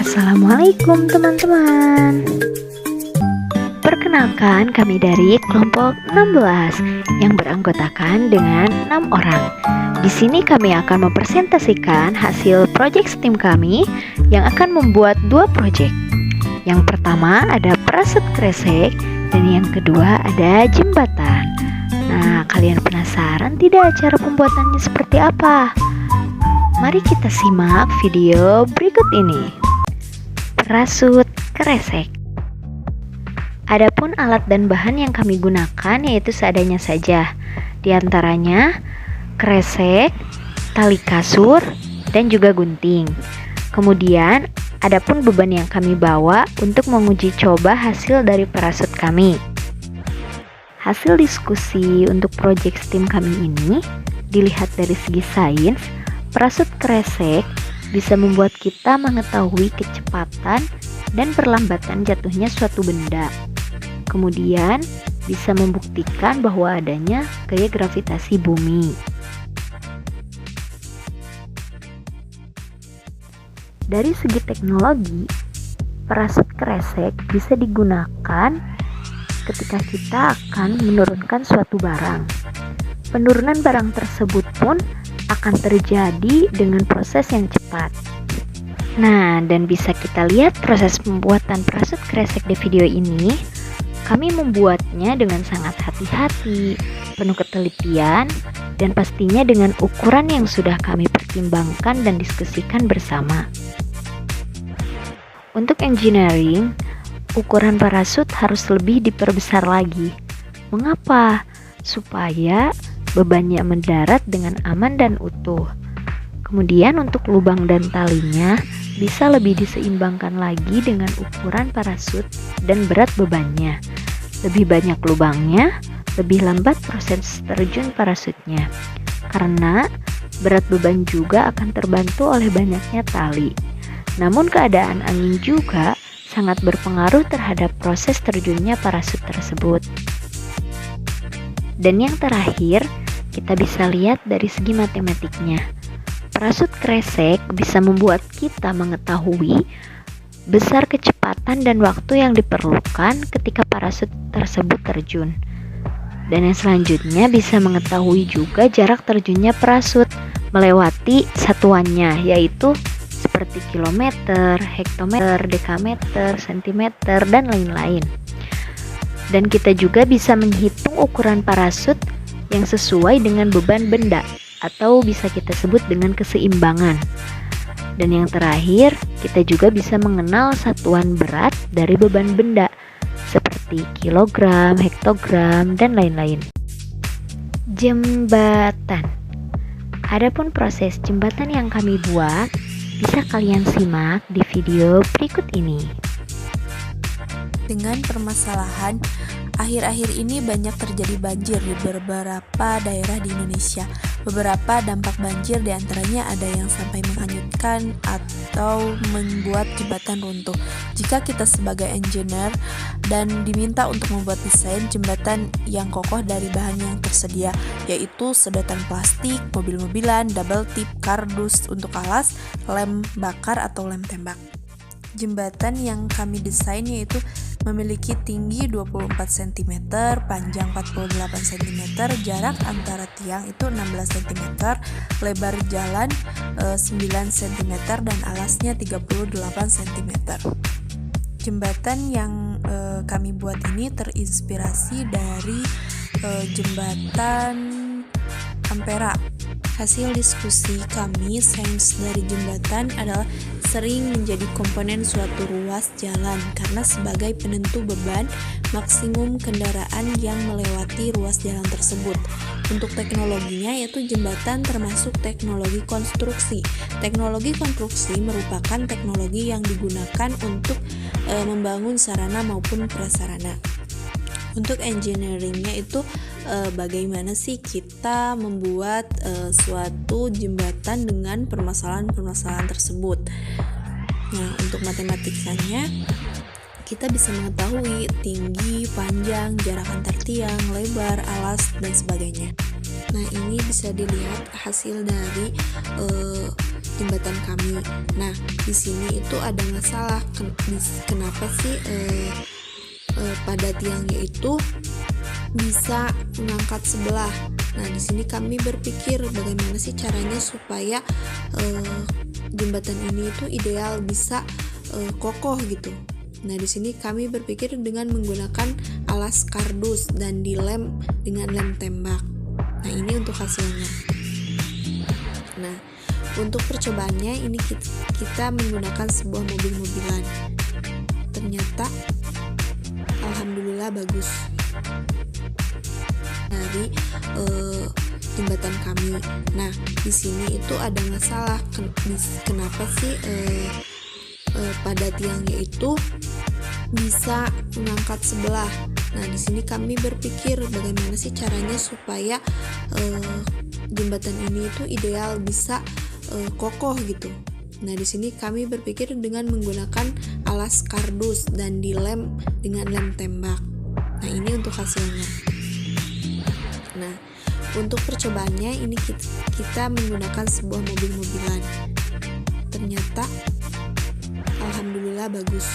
Assalamualaikum teman-teman. Perkenalkan, kami dari kelompok 16 yang beranggotakan dengan 6 orang. Di sini kami akan mempresentasikan hasil proyek STEAM kami yang akan membuat 2 proyek. Yang pertama ada parasut kresek dan yang kedua ada jembatan. Nah, kalian penasaran tidak cara pembuatannya seperti apa? Mari kita simak video berikut ini. Parasut kresek. Adapun alat dan bahan yang kami gunakan yaitu seadanya saja. Di antaranya kresek, tali kasur, dan juga gunting. Kemudian adapun beban yang kami bawa untuk menguji coba hasil dari parasut kami. Hasil diskusi untuk proyek STEAM kami ini dilihat dari segi sains, parasut kresek bisa membuat kita mengetahui kecepatan dan perlambatan jatuhnya suatu benda. Kemudian bisa membuktikan bahwa adanya gaya gravitasi bumi. Dari segi teknologi, parasut kresek bisa digunakan ketika kita akan menurunkan suatu barang. Penurunan barang tersebut pun akan terjadi dengan proses yang cepat. Nah, dan bisa kita lihat proses pembuatan parasut kresek di video ini. Kami membuatnya dengan sangat hati-hati, penuh ketelitian, dan pastinya dengan ukuran yang sudah kami pertimbangkan dan diskusikan bersama. Untuk engineering, ukuran parasut harus lebih diperbesar lagi. Mengapa? Supaya bebannya mendarat dengan aman dan utuh. Kemudian untuk lubang dan talinya bisa lebih diseimbangkan lagi dengan ukuran parasut dan berat bebannya. Lebih banyak lubangnya, lebih lambat proses terjun parasutnya. Karena berat beban juga akan terbantu oleh banyaknya tali. Namun keadaan angin juga sangat berpengaruh terhadap proses terjunnya parasut tersebut. Dan yang terakhir, kita bisa lihat dari segi matematiknya. Parasut kresek bisa membuat kita mengetahui besar kecepatan dan waktu yang diperlukan ketika parasut tersebut terjun. Dan yang selanjutnya bisa mengetahui juga jarak terjunnya parasut melewati satuannya, yaitu seperti kilometer, hektometer, dekameter, sentimeter, dan lain-lain. Dan kita juga bisa menghitung ukuran parasut yang sesuai dengan beban benda atau bisa kita sebut dengan keseimbangan. Dan yang terakhir, kita juga bisa mengenal satuan berat dari beban benda seperti kilogram, hektogram, dan lain-lain. Jembatan. Adapun proses jembatan yang kami buat bisa kalian simak di video berikut ini. Dengan permasalahan akhir-akhir ini banyak terjadi banjir di beberapa daerah di Indonesia. Beberapa dampak banjir diantaranya ada yang sampai menghanyutkan atau membuat jembatan runtuh. Jika kita sebagai engineer dan diminta untuk membuat desain jembatan yang kokoh dari bahan yang tersedia, yaitu sedotan plastik, mobil-mobilan, double tip, kardus untuk alas, lem bakar atau lem tembak. Jembatan yang kami desain yaitu memiliki tinggi 24 cm, panjang 48 cm, jarak antara tiang itu 16 cm, lebar jalan 9 cm, dan alasnya 38 cm. Jembatan yang kami buat ini terinspirasi dari jembatan Ampera. Hasil diskusi kami, sains dari jembatan adalah sering menjadi komponen suatu ruas jalan karena sebagai penentu beban maksimum kendaraan yang melewati ruas jalan tersebut. Untuk teknologinya yaitu jembatan termasuk teknologi konstruksi. Teknologi konstruksi merupakan teknologi yang digunakan untuk membangun sarana maupun prasarana. Untuk engineeringnya itu bagaimana sih kita membuat suatu jembatan dengan permasalahan-permasalahan tersebut. Nah, untuk matematikanya kita bisa mengetahui tinggi, panjang, jarak antar tiang, lebar, alas, dan sebagainya. Nah, ini bisa dilihat hasil dari jembatan kami. Nah, di sini itu ada masalah. Kenapa sih pada tiangnya itu bisa mengangkat sebelah? Nah, di sini kami berpikir bagaimana sih caranya supaya jembatan ini itu ideal bisa kokoh gitu. Nah, di sini kami berpikir dengan menggunakan alas kardus dan dilem dengan lem tembak. Nah, ini untuk hasilnya. Nah, untuk percobaannya ini kita menggunakan sebuah mobil-mobilan. Ternyata alhamdulillah bagus. Dari jembatan kami. Nah, di sini itu ada masalah. Kenapa sih pada tiangnya itu bisa mengangkat sebelah? Nah, di sini kami berpikir bagaimana sih caranya supaya jembatan ini itu ideal bisa kokoh gitu. Nah, di sini kami berpikir dengan menggunakan alas kardus dan dilem dengan lem tembak. Nah, ini untuk hasilnya. Nah, untuk percobaannya ini kita menggunakan sebuah mobil-mobilan. Ternyata alhamdulillah bagus.